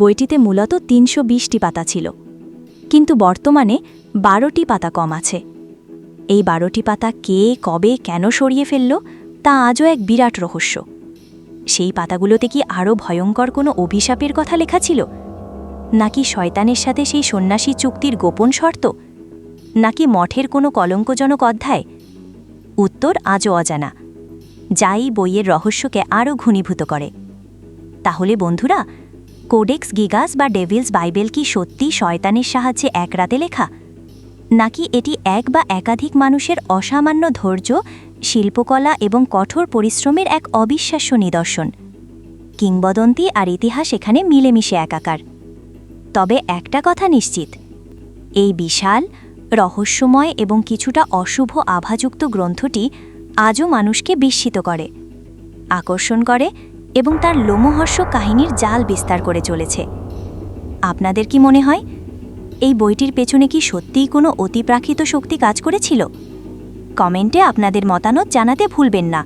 বইটিতে মূলত ৩২০টি পাতা ছিল, কিন্তু বর্তমানে ১২টি পাতা কম আছে। এই ১২টি পাতা কে, কবে, কেন সরিয়ে ফেলল তা আজও এক বিরাট রহস্য। সেই পাতাগুলোতে কি আরও ভয়ঙ্কর কোনো অভিশাপের কথা লেখা ছিল, নাকি শয়তানের সাথে সেই সন্ন্যাসী চুক্তির গোপন শর্ত, নাকি মঠের কোনো কলঙ্কজনক অধ্যায়? উত্তর আজও অজানা, যাই বইয়ের রহস্যকে আরও ঘনীভূত করে। তাহলে বন্ধুরা, কোডেক্স গিগাস বা ডেভিলস বাইবেল কি সত্যি শয়তানের সাহায্যে এক রাতে লেখা, নাকি এটি এক বা একাধিক মানুষের অসামান্য ধৈর্য, শিল্পকলা এবং কঠোর পরিশ্রমের এক অবিশ্বাস্য নিদর্শন? কিংবদন্তি আর ইতিহাস এখানে মিলেমিশে একাকার। তবে একটা কথা নিশ্চিত, এই বিশাল, রহস্যময় এবং কিছুটা অশুভ আভাযুক্ত গ্রন্থটি আজও মানুষকে বিস্মিত করে, আকর্ষণ করে এবং তার লোমহর্ষক কাহিনীর জাল বিস্তার করে চলেছে। আপনাদের কি মনে হয়, এই বইটির পেছনে কি সত্যিই কোনো অতিপ্রাকৃত শক্তি কাজ করেছিল? কমেন্টে আপনাদের মতামত জানাতে ভুলবেন না।